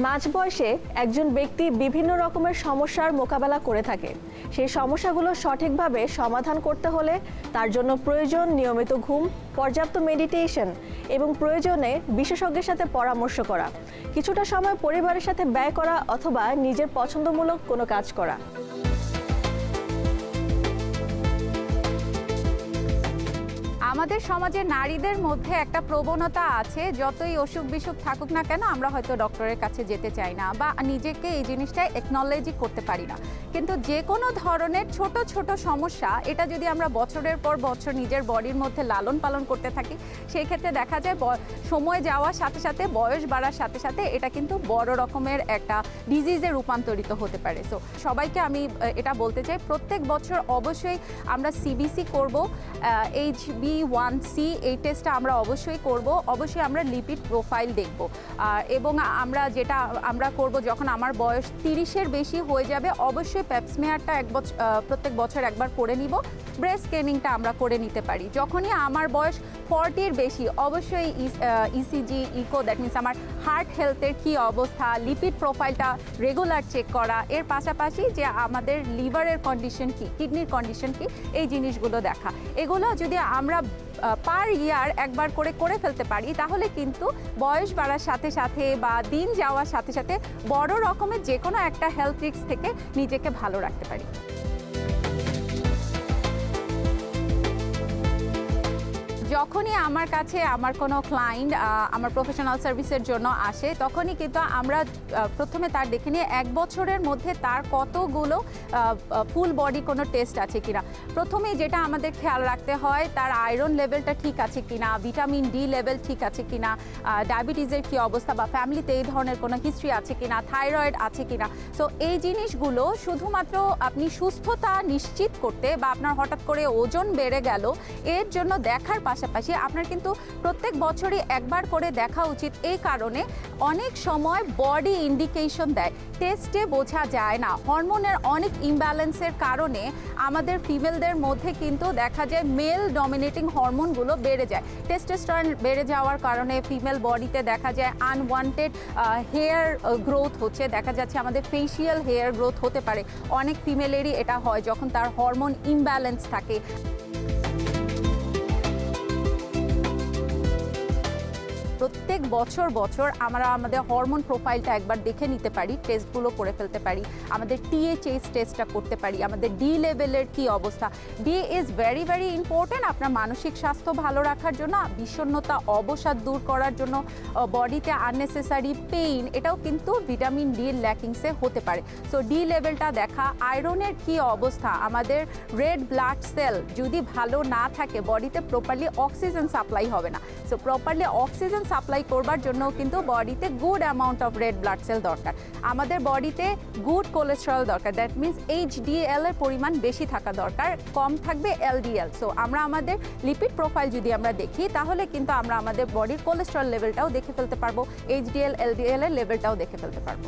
মাঝ বয়সে একজন ব্যক্তি বিভিন্ন রকমের সমস্যার মোকাবেলা করে থাকে। সেই সমস্যাগুলো সঠিকভাবে সমাধান করতে হলে তার জন্য প্রয়োজন নিয়মিত ঘুম, পর্যাপ্ত মেডিটেশন এবং প্রয়োজনে বিশেষজ্ঞের সাথে পরামর্শ করা, কিছুটা সময় পরিবারের সাথে ব্যয় করা অথবা নিজের পছন্দমূলক কোনো কাজ করা। আমাদের সমাজে নারীদের মধ্যে একটা প্রবণতা আছে, যতই অসুখ বিসুখ থাকুক না কেন আমরা হয়তো ডক্টরের কাছে যেতে চাই না বা নিজেকে এই জিনিসটা একনলেজই করতে পারি না। কিন্তু যে কোনো ধরনের ছোট ছোট সমস্যা, এটা যদি আমরা বছরের পর বছর নিজের বডির মধ্যে লালন পালন করতে থাকি, সেই ক্ষেত্রে দেখা যায় সময় যাওয়ার সাথে সাথে, বয়স বাড়ার সাথে সাথে এটা কিন্তু বড় রকমের একটা ডিজিজে রূপান্তরিত হতে পারে। সো সবাইকে আমি এটা বলতে চাই, প্রত্যেক বছর অবশ্যই আমরা সিবিসি করব, HbA1c এই টেস্টটা আমরা অবশ্যই করব। অবশ্যই আমরা লিপিড প্রোফাইল দেখব, এবং আমরা করব যখন আমার বয়স 30-এর বেশি হয়ে যাবে, অবশ্যই প্যাপস্মিয়ারটা প্রত্যেক বছর একবার করে নিব। ব্রেস্ট স্ক্যানিংটা আমরা করে নিতে পারি। যখনই আমার বয়স 40-এর বেশি, অবশ্যই ইসিজি, ইকো, দ্যাট মিনস আমার হার্ট হেলথের কী অবস্থা, লিপিড প্রোফাইলটা রেগুলার চেক করা, এর পাশাপাশি যে আমাদের লিভারের কন্ডিশন কী, কিডনির কন্ডিশন কী, এই জিনিসগুলো দেখা। এগুলো যদি আমরা পার ইয়ার একবার করে ফেলতে পারি, তাহলে কিন্তু বয়স বাড়ার সাথে সাথে বা দিন যাওয়ার সাথে সাথে বড় রকমের যে কোনো একটা হেলথ রিস্ক থেকে নিজেকে ভালো রাখতে পারি। যখনই আমার কাছে আমার কোনো ক্লায়েন্ট আমার প্রফেশনাল সার্ভিসের জন্য আসে, তখনই কিন্তু আমরা প্রথমে তার দেখে নিয়ে 1 বছরের মধ্যে তার কতগুলো ফুল বডি কোনো টেস্ট আছে কিনা। প্রথমেই যেটা আমাদের খেয়াল রাখতে হয়, তার আয়রন লেভেলটা ঠিক আছে কিনা, ভিটামিন ডি লেভেল ঠিক আছে কিনা, ডায়াবেটিসের কী অবস্থা বা ফ্যামিলিতে এই ধরনের কোনো হিস্ট্রি আছে কিনা, থাইরয়েড আছে কিনা। সো এই জিনিসগুলো শুধুমাত্র আপনি সুস্থতা নিশ্চিত করতে বা আপনার হঠাৎ করে ওজন বেড়ে গেল এর জন্য দেখার পাশাপাশি আপনার কিন্তু প্রত্যেক বছরই একবার করে দেখা উচিত। এই কারণে অনেক সময় বডি ইন্ডিকেশন দেয়, টেস্টে বোঝা যায় না। হরমোনের অনেক ইমব্যালেন্সের কারণে আমাদের ফিমেলদের মধ্যে কিন্তু দেখা যায় মেল ডমিনেটিং হরমোনগুলো বেড়ে যায়। টেস্টোস্টেরন বেড়ে যাওয়ার কারণে ফিমেল বডিতে দেখা যায় আনওয়ান্টেড হেয়ার গ্রোথ হচ্ছে, দেখা যাচ্ছে আমাদের ফেসিয়াল হেয়ার গ্রোথ হতে পারে। অনেক ফিমেলেরই এটা হয় যখন তার হরমোন ইমব্যালেন্স থাকে। প্রত্যেক বছর আমরা আমাদের হরমোন প্রোফাইলটা একবার দেখে নিতে পারি, টেস্টগুলো করে ফেলতে পারি, আমাদের THH টেস্টটা করতে পারি, আমাদের ডি লেভেলের কী অবস্থা। D is very very important আপনার মানসিক স্বাস্থ্য ভালো রাখার জন্য, বিষণ্ণতা, অবসাদ দূর করার জন্য, বডিতে আননেসেসারি পেইন, এটাও কিন্তু ভিটামিন ডির ল্যাকিংসে হতে পারে। সো ডি লেভেলটা দেখা, আয়রনের কী অবস্থা, আমাদের রেড ব্লাড সেল যদি ভালো না থাকে, বডিতে প্রপারলি অক্সিজেন সাপ্লাই হবে না। সো প্রপারলি অক্সিজেন সাপ্লাই করবার জন্য কিন্তু বডিতে good amount of red blood cell দরকার। আমাদের বডিতে গুড কোলেস্টেরল দরকার, দ্যাট মিনস HDL এর পরিমাণ বেশি থাকা দরকার, কম থাকবে LDL। সো আমরা আমাদের লিপিড প্রোফাইল যদি আমরা দেখি, তাহলে কিন্তু আমরা আমাদের বডির কোলেস্টেরল লেভেলটাও দেখে ফেলতে পারবো, HDL LDL এর লেভেলটাও দেখে ফেলতে পারবো।